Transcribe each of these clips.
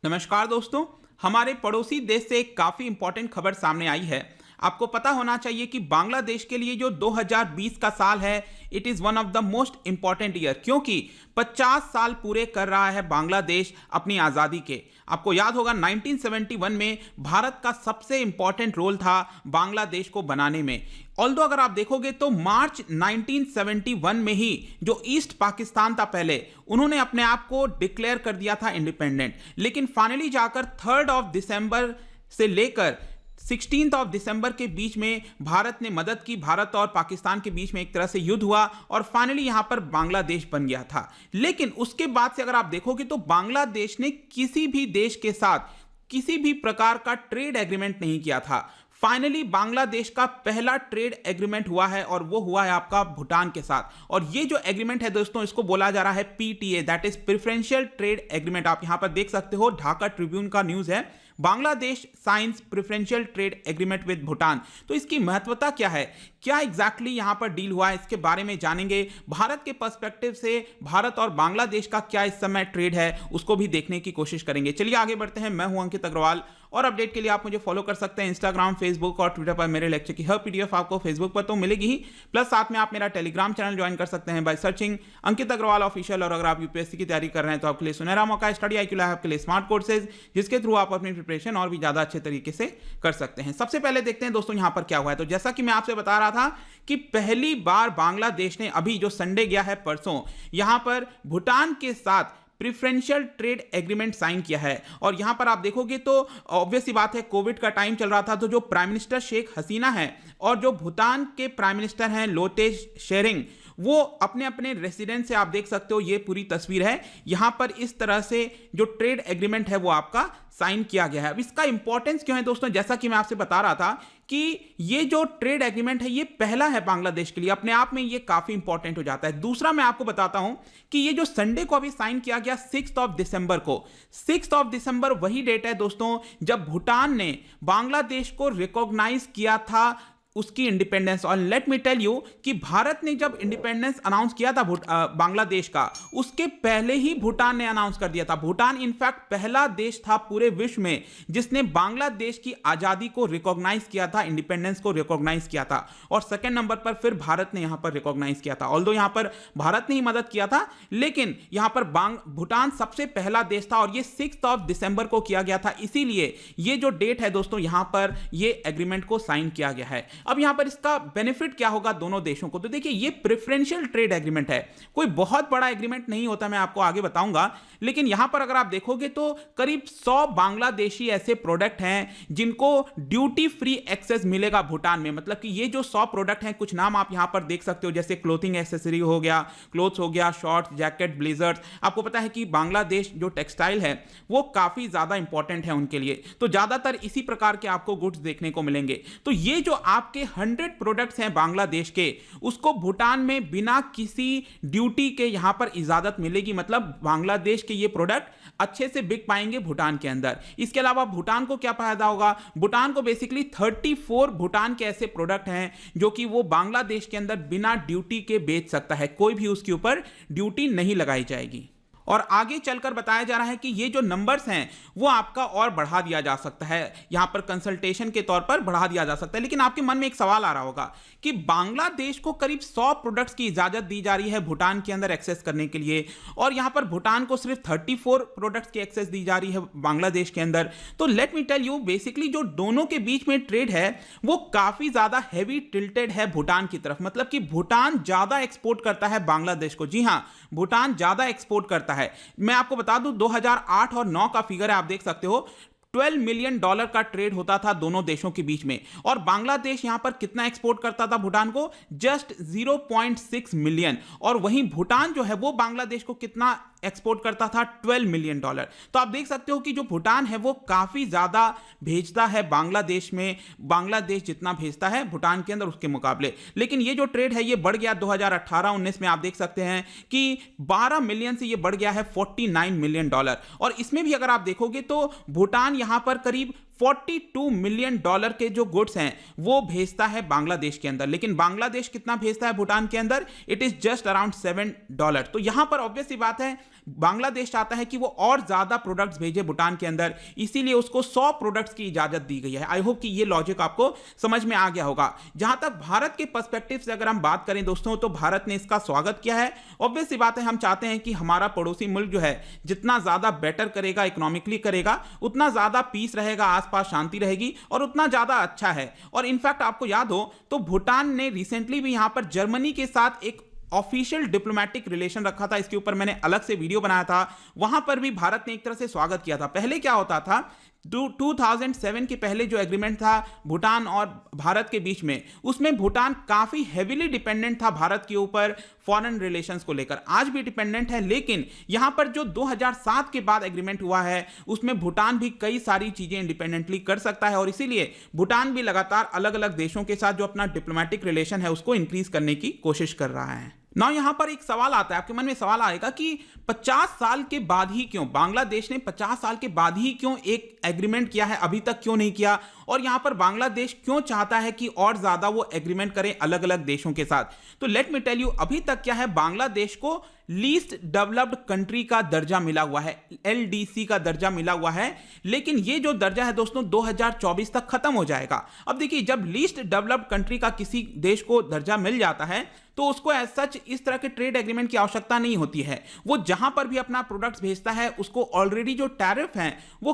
नमस्कार दोस्तों। हमारे पड़ोसी देश से एक काफ़ी इंपॉर्टेंट खबर सामने आई है। आपको पता होना चाहिए कि बांग्लादेश के लिए जो 2020 का साल है, it is one of the most important year, क्योंकि 50 साल पूरे कर रहा है बांग्लादेश अपनी आज़ादी के। आपको याद होगा 1971 में भारत का सबसे इंपॉर्टेंट रोल था बांग्लादेश को बनाने में। ऑल्दो अगर आप देखोगे तो मार्च 1971 में ही जो ईस्ट पाकिस्तान था पहले, उन्होंने अपने आप को डिक्लेयर कर दिया था इंडिपेंडेंट, लेकिन फाइनली जाकर 3 दिसंबर से लेकर 16 दिसंबर के बीच में भारत ने मदद की। भारत और पाकिस्तान के बीच में एक तरह से युद्ध हुआ और फाइनली यहां पर बांग्लादेश बन गया था। लेकिन उसके बाद से अगर आप देखोगे तो बांग्लादेश ने किसी भी देश के साथ किसी भी प्रकार का ट्रेड एग्रीमेंट नहीं किया था। फाइनली बांग्लादेश का पहला ट्रेड एग्रीमेंट हुआ है और वो हुआ है आपका भूटान के साथ। और ये जो एग्रीमेंट है दोस्तों, इसको बोला जा रहा है PTA, that is preferential trade agreement. आप यहां पर देख सकते हो, ढाका ट्रिब्यून का न्यूज है, Bangladesh science preferential trade agreement with Bhutan. तो इसकी महत्वता क्या है, क्या एग्जैक्टली यहां पर डील हुआ है, इसके बारे में जानेंगे। भारत के पर्सपेक्टिव से भारत और बांग्लादेश का क्या इस समय ट्रेड है, उसको भी देखने की कोशिश करेंगे। चलिए आगे बढ़ते हैं। मैं हूं अंकित अग्रवाल और अपडेट के लिए आप मुझे फॉलो कर सकते हैं इंस्टाग्राम, फेसबुक और ट्विटर पर। मेरे लेक्चर की हर पीडीएफ आपको फेसबुक पर तो मिलेगी ही, प्लस साथ में आप मेरा टेलीग्राम चैनल ज्वाइन कर सकते हैं by searching Ankit Agarwal official. और अगर आप यूपीएससी की तैयारी कर रहे हैं तो आपके लिए सुनहरा मौका है। स्टडी IQ लैब के लिए स्मार्ट कोर्सेज, जिसके थ्रू आप अपनी प्रिपरेशन और भी ज्यादा अच्छे तरीके से कर सकते हैं। सबसे पहले देखते हैं दोस्तों यहां पर क्या हुआ है। तो जैसा कि मैं आपसे बता रहा था कि पहली बार बांग्लादेश ने अभी जो संडे गया है परसों, यहां पर भूटान के साथ प्रिफरेंशियल ट्रेड एग्रीमेंट साइन किया है। और यहां पर आप देखोगे तो ऑब्वियस सी बात है, कोविड का टाइम चल रहा था, तो जो प्राइम मिनिस्टर शेख हसीना है और जो भूटान के प्राइम मिनिस्टर हैं लोटे शेरिंग, वो अपने अपने रेसिडेंस से आप देख सकते हो, ये पूरी तस्वीर है। यहां पर इस तरह से जो ट्रेड एग्रीमेंट है वो आपका साइन किया गया है। अब इसका इंपॉर्टेंस क्यों है दोस्तों, जैसा कि मैं आपसे बता रहा था कि ये जो ट्रेड एग्रीमेंट है ये पहला है बांग्लादेश के लिए, अपने आप में ये काफी इंपॉर्टेंट हो जाता है। दूसरा मैं आपको बताता हूं कि ये जो संडे को अभी साइन किया गया 6 दिसंबर को, 6 दिसंबर वही डेट है दोस्तों जब भूटान ने बांग्लादेश को रिकॉग्नाइज किया था उसकी इंडिपेंडेंस। और लेट मी टेल यू कि भारत ने जब इंडिपेंडेंस अनाउंस किया था बांग्लादेश का, उसके पहले ही भूटान ने अनाउंस कर दिया था। भूटान इनफैक्ट पहला देश था पूरे विश्व में जिसने बांग्लादेश की आजादी को रिकॉग्नाइज किया था, इंडिपेंडेंस को रिकॉग्नाइज किया था। और सेकंड नंबर पर फिर भारत ने यहां पर रिकॉग्नाइज किया था। ऑल्दो यहां पर भारत ने ही मदद किया था, लेकिन यहां पर भूटान सबसे पहला देश था और ये 6 दिसंबर को किया गया था। इसीलिए ये जो डेट है दोस्तों, यहां पर ये एग्रीमेंट को साइन किया गया है। अब यहां पर इसका बेनिफिट क्या होगा दोनों देशों को, तो देखिए ये प्रेफरेंशियल ट्रेड एग्रीमेंट है, कोई बहुत बड़ा एग्रीमेंट नहीं होता, मैं आपको आगे बताऊंगा। लेकिन यहां पर अगर आप देखोगे तो करीब 100 बांग्लादेशी ऐसे प्रोडक्ट हैं जिनको ड्यूटी फ्री एक्सेस मिलेगा भूटान में। मतलब कि ये जो 100 प्रोडक्ट हैं, कुछ नाम आप यहां पर देख सकते हो, जैसे क्लोथिंग एक्सेसरी हो गया, क्लोथ्स हो गया, शॉर्ट्स, जैकेट, ब्लेजर्स। आपको पता है कि बांग्लादेश जो टेक्सटाइल है वो काफी ज्यादा इंपॉर्टेंट है उनके लिए, तो ज्यादातर इसी प्रकार के आपको गुड्स देखने को मिलेंगे। तो ये जो आपके 100 प्रोडक्ट्स हैं बांग्लादेश के, उसको भूटान में बिना किसी ड्यूटी के यहां पर इजाजत मिलेगी। मतलब बांग्लादेश के ये प्रोडक्ट अच्छे से बिक पाएंगे भूटान के अंदर। इसके अलावा भूटान को क्या फायदा होगा, भूटान को बेसिकली 34 भूटान के ऐसे प्रोडक्ट हैं जो कि वो बांग्लादेश के अंदर बिना ड्यूटी के बेच सकता है, कोई भी उसके ऊपर ड्यूटी नहीं लगाई जाएगी। और आगे चलकर बताया जा रहा है कि ये जो नंबर्स हैं वो आपका और बढ़ा दिया जा सकता है, यहां पर कंसल्टेशन के तौर पर बढ़ा दिया जा सकता है। लेकिन आपके मन में एक सवाल आ रहा होगा कि बांग्लादेश को करीब 100 प्रोडक्ट्स की इजाजत दी जा रही है भूटान के अंदर एक्सेस करने के लिए, और यहां पर भूटान को सिर्फ 34 प्रोडक्ट्स की एक्सेस दी जा रही है बांग्लादेश के अंदर। तो let me tell you, basically जो दोनों के बीच में ट्रेड है वो काफी ज्यादा हैवी टिल्टेड है भूटान की तरफ। मतलब कि भूटान ज्यादा एक्सपोर्ट करता है बांग्लादेश को। जी हां, भूटान ज्यादा एक्सपोर्ट करता है। मैं आपको बता दूं 2008 और 9 का फिगर है, आप देख सकते हो, $12 मिलियन का ट्रेड होता था दोनों देशों के बीच में। और बांग्लादेश यहां पर कितना एक्सपोर्ट करता था भूटान को, जस्ट 0.6 मिलियन। और वहीं भूटान जो है वो बांग्लादेश को कितना एक्सपोर्ट करता था, $12 मिलियन। तो आप देख सकते हो कि जो भूटान है वो काफी ज्यादा भेजता है बांग्लादेश में, बांग्लादेश जितना भेजता है भूटान के अंदर उसके मुकाबले। लेकिन ये जो ट्रेड है ये बढ़ गया 2018-19 में, आप देख सकते हैं कि 12 मिलियन से ये बढ़ गया है $49 मिलियन। और इसमें भी अगर आप देखोगे तो भूटान यहां पर करीब $42 मिलियन के जो गुड्स हैं वो भेजता है बांग्लादेश के अंदर। लेकिन बांग्लादेश कितना भेजता है भूटान के अंदर? It is just around $7। तो यहां पर ऑब्वियस सी बात है, बांग्लादेश चाहता है कि वो और ज्यादा प्रोडक्ट्स भेजे भूटान के अंदर, इसीलिए उसको 100 प्रोडक्ट्स की इजाजत दी गई है। आई होप कि ये लॉजिक आपको समझ में आ गया होगा। जहां तक भारत के पर्सपेक्टिव से अगर हम बात करें दोस्तों, तो भारत ने इसका स्वागत किया है। ऑब्वियस सी बात है, हम चाहते हैं कि हमारा पड़ोसी मुल्क जो है जितना ज्यादा बेटर करेगा, इकोनॉमिकली करेगा, उतना ज्यादा पीस रहेगा, आसपास शांति रहेगी और उतना ज्यादा अच्छा है। और इनफैक्ट आपको याद हो तो भूटान ने रिसेंटली भी यहां पर जर्मनी के साथ एक ऑफिशियल डिप्लोमेटिक रिलेशन रखा था। इसके ऊपर मैंने अलग से वीडियो बनाया था, वहां पर भी भारत ने एक तरह से स्वागत किया था। पहले क्या होता था, 2007 के पहले जो एग्रीमेंट था भूटान और भारत के बीच में, उसमें भूटान काफी हेविली डिपेंडेंट था भारत के ऊपर फॉरेन रिलेशंस को लेकर। आज भी डिपेंडेंट है, लेकिन यहां पर जो 2007 के बाद एग्रीमेंट हुआ है उसमें भूटान भी कई सारी चीजें इंडिपेंडेंटली कर सकता है और इसीलिए भूटान भी लगातार अलग अलग देशों के साथ जो अपना डिप्लोमेटिक रिलेशन है उसको इंक्रीज करने की कोशिश कर रहा है। ना यहां पर एक सवाल आता है, आपके मन में सवाल आएगा कि 50 साल के बाद ही क्यों, बांग्लादेश ने 50 साल के बाद ही क्यों एक एग्रीमेंट किया है, अभी तक क्यों नहीं किया, और यहां पर बांग्लादेश क्यों चाहता है कि और ज्यादा वो एग्रीमेंट करें अलग अलग देशों के साथ? तो लेट मी टेल यू, अभी तक क्या है, बांग्लादेश को लीस्ट डेवलप्ड कंट्री का दर्जा मिला हुआ है, LDC का दर्जा मिला हुआ है, लेकिन ये जो दर्जा है दोस्तों 2024 तक खत्म हो जाएगा। अब देखिए, जब लीस्ट डेवलप्ड कंट्री का किसी देश को दर्जा मिल जाता है तो उसको एज सच इस तरह के ट्रेड एग्रीमेंट की आवश्यकता नहीं होती है। वो जहां पर भी अपना प्रोडक्ट्स भेजता है उसको ऑलरेडी जो टैरिफ है वो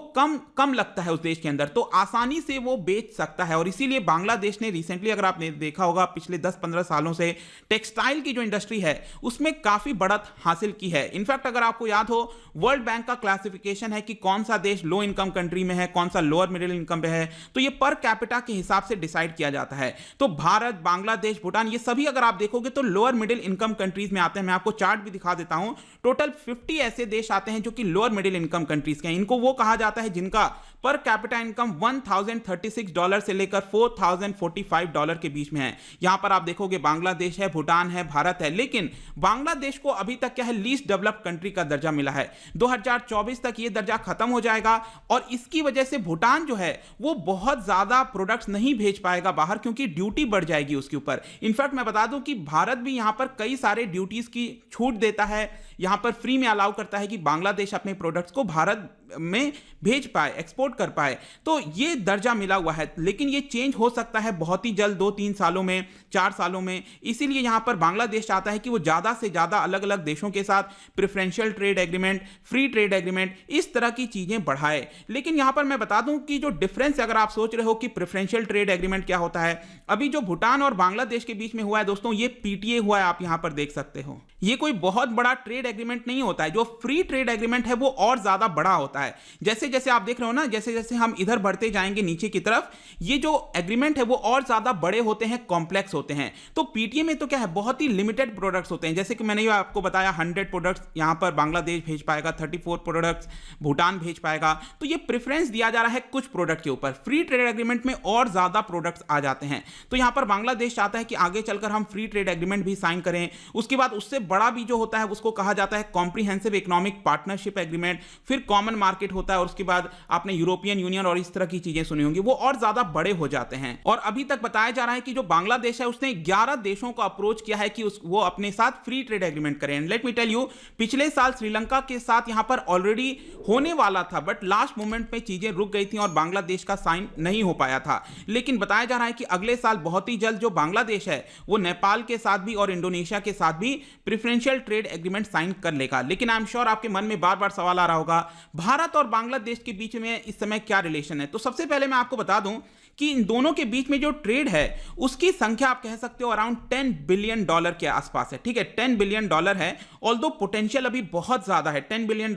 कम लगता है उस देश के अंदर, तो आसानी से वो बेच सकता है। और इसीलिए बांग्लादेश ने रिसेंटली, अगर आपने देखा होगा, पिछले 10-15 सालों से टेक्सटाइल की जो इंडस्ट्री है उसमें काफी बढ़त हासिल की है। इनफैक्ट अगर आपको याद हो, वर्ल्ड बैंक का क्लासिफिकेशन है कि कौन सा देश लो इनकम कंट्री में है, कौन सा लोअर मिडिल इनकम पे है, तो ये पर कैपिटा के हिसाब से डिसाइड किया जाता है। तो भारत, बांग्लादेश, भूटान, ये सभी अगर आप देखोगे तो लोअर मिडिल इनकम कंट्रीज में आते हैं। मैं आपको चार्ट भी दिखा देता हूं। टोटल 50 ऐसे देश आते हैं जो कि लोअर मिडिल इनकम कंट्रीज के हैं। इनको वो कहा जाता है जिनका पर कैपिटा इनकम $1036 से लेकर $4045 के बीच में है। यहां पर आप देखोगे बांग्लादेश है, भूटान है, भारत है, लेकिन बांग्लादेश को अभी तक क्या है, लीस्ट डेवलप्ड कंट्री का दर्जा मिला है। 2024 तक यह दर्जा खत्म हो जाएगा और इसकी वजह से भूटान जो है वो बहुत ज्यादा प्रोडक्ट्स नहीं भेज पाएगा बाहर, क्योंकि ड्यूटी बढ़ जाएगी उसके ऊपर। इनफैक्ट मैं बता दूं कि भारत भी यहां पर कई सारे ड्यूटीज की छूट देता है, यहां पर फ्री में अलाउ करता है कि बांग्लादेश अपने प्रोडक्ट्स को भारत में भेज पाए, एक्सपोर्ट कर पाए। तो ये दर्जा मिला हुआ है, लेकिन ये चेंज हो सकता है बहुत ही जल्द, 2-3 सालों में, 4 सालों में। इसीलिए यहां पर बांग्लादेश चाहता है कि वो ज्यादा से ज्यादा अलग अलग देशों के साथ preferential trade agreement, free trade agreement, इस तरह की चीजें बढ़ाए। लेकिन यहां पर मैं बता दूं कि जो डिफरेंस, अगर आप सोच रहे हो कि प्रेफरेंशियल ट्रेड एग्रीमेंट क्या होता है, अभी जो भूटान और बांग्लादेश के बीच में हुआ है दोस्तों, ये PTA हुआ है, आप यहां पर देख सकते हो। ये कोई बहुत बड़ा ट्रेड एग्रीमेंट नहीं होता है। जो फ्री ट्रेड एग्रीमेंट है वो और ज्यादा बड़ा होता है। जैसे जैसे आप देख रहे हो ना, जैसे जैसे हम इधर बढ़ते जाएंगे नीचे की तरफ, ये जो एग्रीमेंट है वो और ज्यादा बड़े होते हैं, कॉम्प्लेक्स होते हैं। तो PTA में तो क्या है, बहुत ही लिमिटेड प्रोडक्ट्स होते हैं। जैसे कि मैंने आपको बताया 100 प्रोडक्ट्स यहां पर बांग्लादेश भेज पाएगा, 34 प्रोडक्ट्स भूटान भेज पाएगा। तो ये प्रेफरेंस दिया जा रहा है कुछ प्रोडक्ट के ऊपर। फ्री ट्रेड एग्रीमेंट में और ज्यादा प्रोडक्ट्स आ जाते हैं। तो यहां पर बांग्लादेश चाहता है कि आगे चलकर हम फ्री ट्रेड एग्रीमेंट भी साइन करें। उसके बाद उससे बड़ा भी जो होता है उसको कहा जाता है कॉम्प्रिहेंसिव इकोनॉमिक पार्टनरशिप एग्रीमेंट, फिर कॉमन मार्केट होता है और उसके बाद आपने यूरोपियन यूनियन और इस तरह की चीजें सुनी होंगी, वो और ज्यादा बड़े हो जाते हैं। और अभी तक बताया जा रहा है कि जो बांग्लादेश है उसने 11 देशों को अप्रोच किया है कि वो अपने साथ फ्री ट्रेड एग्रीमेंट करें। लेट मी टेल यू, पिछले साल श्रीलंका के साथ यहां पर ऑलरेडी होने वाला था, बट लास्ट मोमेंट में चीजें रुक गई थी और बांग्लादेश का साइन नहीं हो पाया था। लेकिन बताया जा रहा है कि अगले साल बहुत ही जल्द जो बांग्लादेश है वो नेपाल के साथ भी और इंडोनेशिया के साथ भी प्रेफरेंशियल ट्रेड एग्रीमेंट साइन कर लेगा। लेकिन आई एम श्योर आपके मन में बार बार सवाल आ रहा होगा, भारत और बांग्लादेश के बीच में इस समय क्या रिलेशन है? तो सबसे पहले मैं आपको बता दूं कि इन दोनों के बीच में जो ट्रेड है उसकी संख्या आप कह सकते हो अराउंड $10 बिलियन के आसपास है। ठीक है, $10 बिलियन है। ऑल्दो पोटेंशियल अभी बहुत ज्यादा है। $10 बिलियन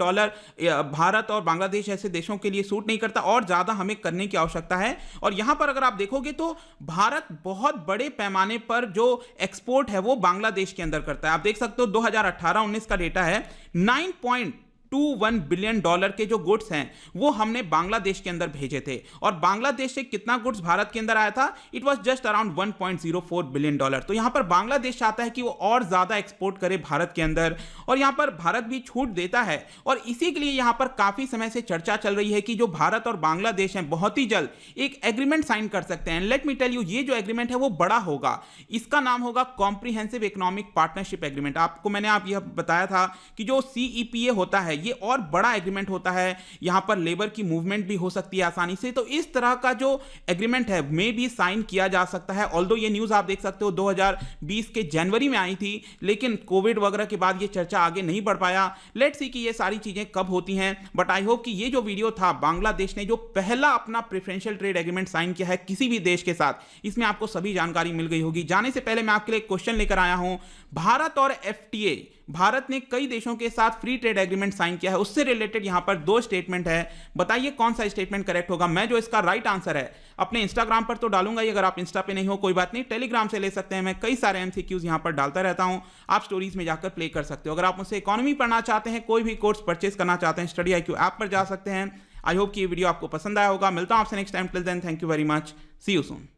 भारत और बांग्लादेश ऐसे देशों के लिए सूट नहीं करता, और ज्यादा हमें करने की आवश्यकता है। और यहां पर अगर आप देखोगे तो भारत बहुत बड़े पैमाने पर जो एक्सपोर्ट है वो बांग्लादेश के अंदर करता है। आप देख सकते हो 2018-19 का डेटा है, $2.21 बिलियन के जो गुड्स हैं वो हमने बांग्लादेश के अंदर भेजे थे। और बांग्लादेश से कितना गुड्स भारत के अंदर आया था? It was just around $1.04 billion. तो यहां पर बांग्लादेश चाहता है कि वो और ज्यादा एक्सपोर्ट करे भारत के अंदर, और यहां पर भारत भी छूट देता है। और इसी के लिए यहां पर काफी समय से चर्चा चल रही है कि जो भारत और बांग्लादेश हैं बहुत ही जल्द एक एग्रीमेंट साइन कर सकते हैं। लेट मी टेल यू, ये जो एग्रीमेंट है वो बड़ा होगा। इसका नाम होगा कॉम्प्रिहेंसिव इकोनॉमिक पार्टनरशिप एग्रीमेंट। आपको मैंने यह बताया था कि जो सीईपीए होता है ये और बड़ा एग्रीमेंट होता है, यहां पर लेबर की मूवमेंट भी हो सकती है आसानी से। तो इस तरह का जो एग्रीमेंट है में भी साइन किया जा सकता है। ऑल्दो ये न्यूज आप देख सकते हो 2020 के जनवरी में आई थी, लेकिन कोविड वगैरह के बाद ये चर्चा आगे नहीं बढ़ पाया। लेट्स सी कि ये सारी चीजें कब होती हैं। बट आई होप कि ये जो वीडियो था, बांग्लादेश ने जो पहला अपना प्रेफरेंशियल ट्रेड एग्रीमेंट साइन किया है किसी भी देश के साथ, इसमें आपको सभी जानकारी मिल गई होगी। जाने से पहले मैं आपके लिए क्वेश्चन लेकर आया हूं, भारत और एफटीए, भारत ने कई देशों के साथ फ्री ट्रेड एग्रीमेंट साइन किया है, उससे रिलेटेड यहां पर दो स्टेटमेंट है। बताइए कौन सा स्टेटमेंट करेक्ट होगा। मैं जो इसका राइट आंसर है अपने इंस्टाग्राम पर तो डालूंगा ही, अगर आप इंस्टा पे नहीं हो कोई बात नहीं, टेलीग्राम से ले सकते हैं। मैं कई सारे एमसीक्यूज यहां पर डालता रहता हूं, आप स्टोरीज में जाकर प्ले कर सकते हो। अगर आप मुझसे इकोनॉमी पढ़ना चाहते हैं, कोई भी कोर्स परचेस करना चाहते हैं, स्टडी IQ ऐप पर जा सकते हैं। आई होप कि ये वीडियो आपको पसंद आया होगा। मिलता हूं आपसे next time. Till then, thank you very much, see you soon.